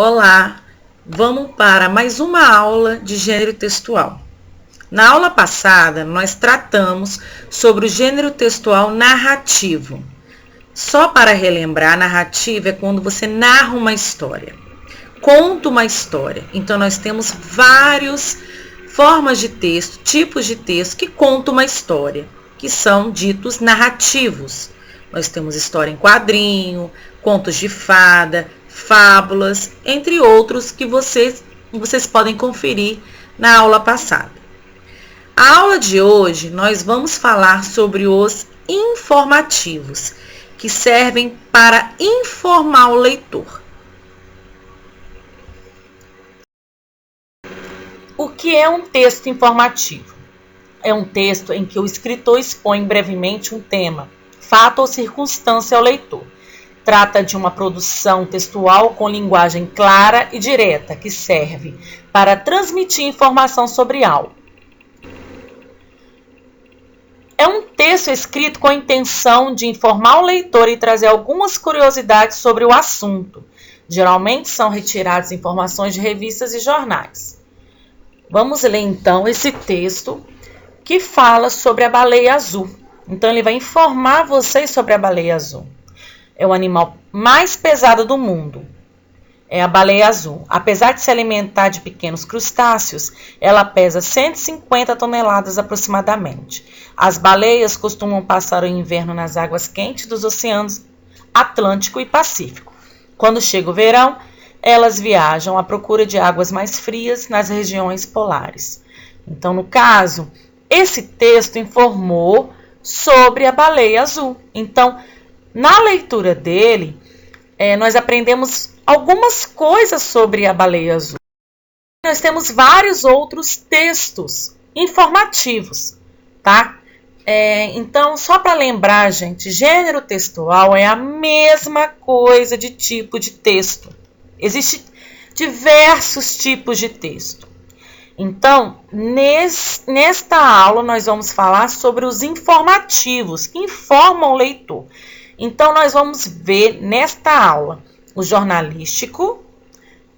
Olá, vamos para mais uma aula de gênero textual. Na aula passada, nós tratamos sobre o gênero textual narrativo. Só para relembrar, narrativa é quando você narra uma história, conta uma história. Então, nós temos várias formas de texto, tipos de texto que contam uma história, que são ditos narrativos. Nós temos história em quadrinho, contos de fada, fábulas, entre outros que vocês podem conferir na aula passada. A aula de hoje nós vamos falar sobre os informativos, que servem para informar o leitor. O que é um texto informativo? É um texto em que o escritor expõe brevemente um tema, fato ou circunstância ao leitor. Trata de uma produção textual com linguagem clara e direta, que serve para transmitir informação sobre algo. É um texto escrito com a intenção de informar o leitor e trazer algumas curiosidades sobre o assunto. Geralmente são retiradas informações de revistas e jornais. Vamos ler então esse texto que fala sobre a baleia azul. Então ele vai informar vocês sobre a baleia azul. É o animal mais pesado do mundo. É a baleia azul. Apesar de se alimentar de pequenos crustáceos, ela pesa 150 toneladas aproximadamente. As baleias costumam passar o inverno nas águas quentes dos oceanos Atlântico e Pacífico. Quando chega o verão, elas viajam à procura de águas mais frias nas regiões polares. Então, no caso, esse texto informou sobre a baleia azul. Então, na leitura dele, nós aprendemos algumas coisas sobre a baleia azul. Nós temos vários outros textos informativos, tá? Então, só para lembrar, gente, gênero textual é a mesma coisa de tipo de texto. Existem diversos tipos de texto. Então, nesta aula, nós vamos falar sobre os informativos, que informam o leitor. Então, nós vamos ver nesta aula o jornalístico,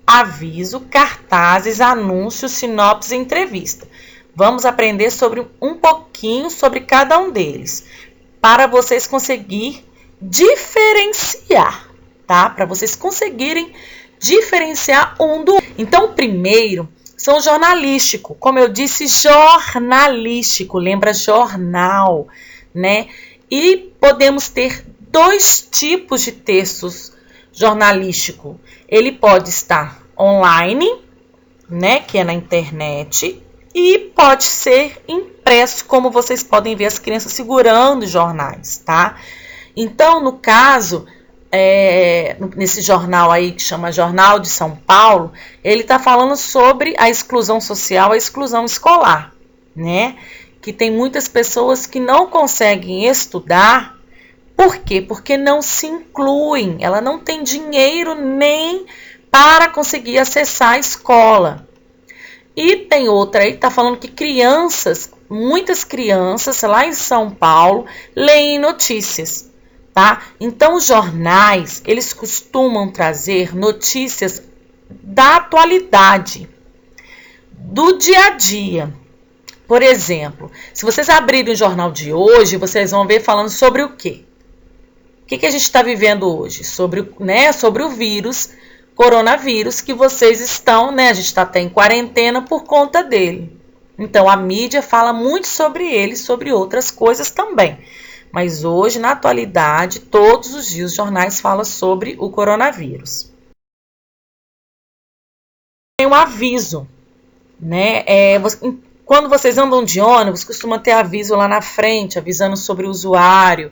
aviso, cartazes, anúncios, sinopse e entrevista. Vamos aprender um pouquinho sobre cada um deles, para vocês conseguirem diferenciar, tá? Para vocês conseguirem diferenciar um do outro. Então, o primeiro são o jornalístico. Como eu disse, jornalístico, lembra jornal, né? E podemos ter dois tipos de textos jornalístico. Ele pode estar online, né, que é na internet, e pode ser impresso, como vocês podem ver as crianças segurando jornais, tá? Então, no caso, nesse jornal aí que chama Jornal de São Paulo, ele está falando sobre a exclusão social, a exclusão escolar, né? Que tem muitas pessoas que não conseguem estudar. Por quê? Porque não se incluem, ela não tem dinheiro nem para conseguir acessar a escola. E tem outra aí que está falando que muitas crianças lá em São Paulo leem notícias, tá? Então os jornais, eles costumam trazer notícias da atualidade, do dia a dia. Por exemplo, se vocês abrirem o jornal de hoje, vocês vão ver falando sobre o quê? O que a gente está vivendo hoje? Sobre o vírus, coronavírus, que vocês estão, né? A gente está até em quarentena por conta dele. Então, a mídia fala muito sobre ele, sobre outras coisas também. Mas hoje, na atualidade, todos os dias os jornais falam sobre o coronavírus. Tem um aviso, né? Quando vocês andam de ônibus, costuma ter aviso lá na frente, avisando sobre o usuário.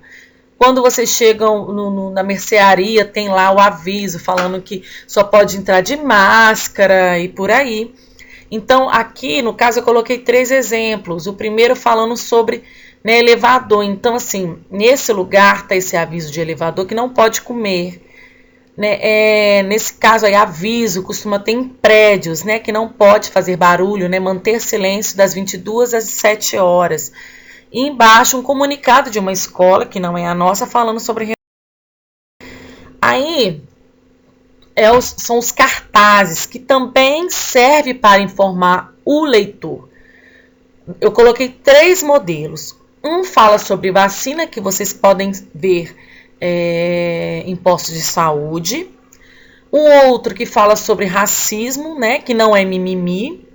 Quando vocês chegam na mercearia, tem lá o aviso falando que só pode entrar de máscara e por aí. Então, aqui, no caso, eu coloquei 3 exemplos. O primeiro falando sobre, né, elevador. Então, assim, nesse lugar está esse aviso de elevador que não pode comer. Né? Nesse caso aí, aviso, costuma ter em prédios, né, que não pode fazer barulho, né, manter silêncio das 22 às 7 horas. E embaixo um comunicado de uma escola, que não é a nossa, falando sobre... Aí, são os cartazes, que também servem para informar o leitor. Eu coloquei 3 modelos. Um fala sobre vacina, que vocês podem ver em postos de saúde. Um outro que fala sobre racismo, né, que não é mimimi.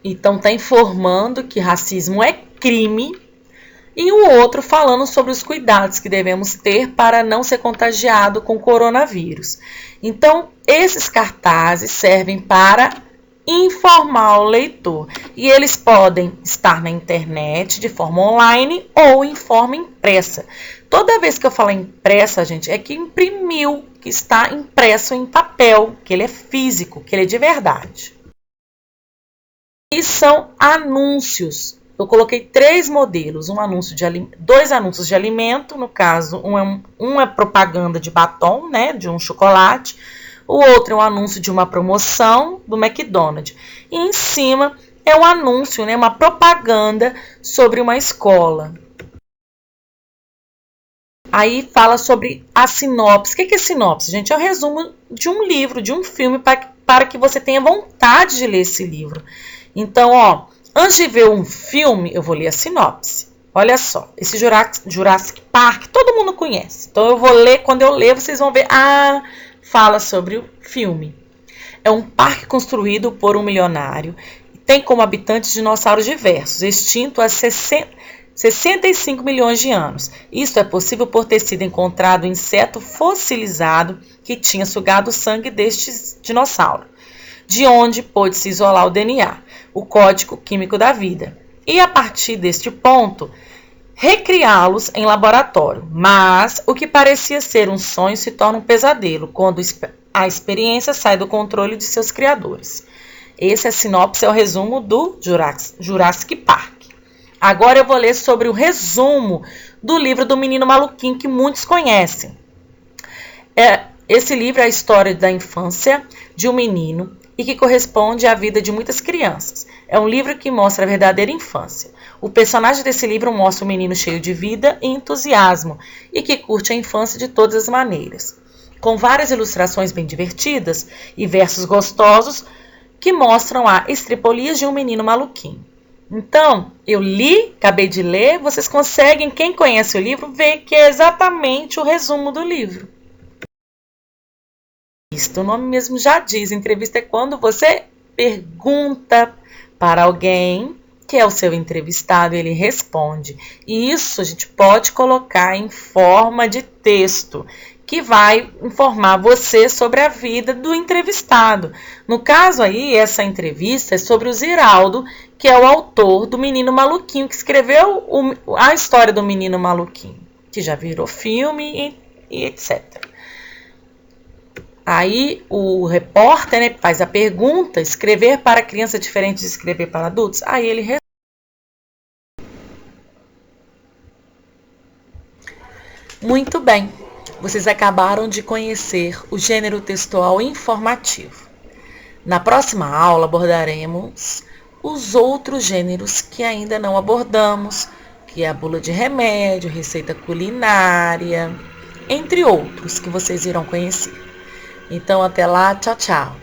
Então está informando que racismo é crime. E o outro falando sobre os cuidados que devemos ter para não ser contagiado com coronavírus. Então, esses cartazes servem para informar o leitor. E eles podem estar na internet de forma online ou em forma impressa. Toda vez que eu falo impressa, gente, é que imprimiu, que está impresso em papel, que ele é físico, que ele é de verdade. E são anúncios. Eu coloquei 3 modelos, 2 anúncios de alimento, no caso, um é propaganda de batom, né, de um chocolate, o outro é um anúncio de uma promoção do McDonald's. E em cima é um anúncio, né, uma propaganda sobre uma escola. Aí fala sobre a sinopse. O que é sinopse, gente? É o resumo de um livro, de um filme, para que você tenha vontade de ler esse livro. Então, antes de ver um filme, eu vou ler a sinopse. Olha só, esse Jurassic Park, todo mundo conhece. Então, eu vou ler, quando eu ler, vocês vão ver, fala sobre o filme. É um parque construído por um milionário. Tem como habitantes dinossauros diversos, extinto há 65 milhões de anos. Isso é possível por ter sido encontrado um inseto fossilizado que tinha sugado o sangue destes dinossauros, de onde pôde-se isolar o DNA, o código químico da vida, e a partir deste ponto, recriá-los em laboratório. Mas o que parecia ser um sonho se torna um pesadelo, quando a experiência sai do controle de seus criadores. Esse é a sinopse, é o resumo do Jurassic Park. Agora eu vou ler sobre o resumo do livro do Menino Maluquinho, que muitos conhecem. Esse livro é a história da infância de um menino e que corresponde à vida de muitas crianças. É um livro que mostra a verdadeira infância. O personagem desse livro mostra um menino cheio de vida e entusiasmo e que curte a infância de todas as maneiras, com várias ilustrações bem divertidas e versos gostosos que mostram a estripolias de um menino maluquinho. Então, eu li, acabei de ler, vocês conseguem, quem conhece o livro, ver que é exatamente o resumo do livro. O nome mesmo já diz, entrevista é quando você pergunta para alguém que é o seu entrevistado, ele responde. E isso a gente pode colocar em forma de texto, que vai informar você sobre a vida do entrevistado. No caso aí, essa entrevista é sobre o Ziraldo, que é o autor do Menino Maluquinho, que escreveu a história do Menino Maluquinho, que já virou filme e etc. Aí o repórter, né, faz a pergunta, escrever para criança é diferente de escrever para adultos? Aí ele responde. Muito bem, vocês acabaram de conhecer o gênero textual informativo. Na próxima aula abordaremos os outros gêneros que ainda não abordamos, que é a bula de remédio, receita culinária, entre outros que vocês irão conhecer. Então, até lá, tchau, tchau.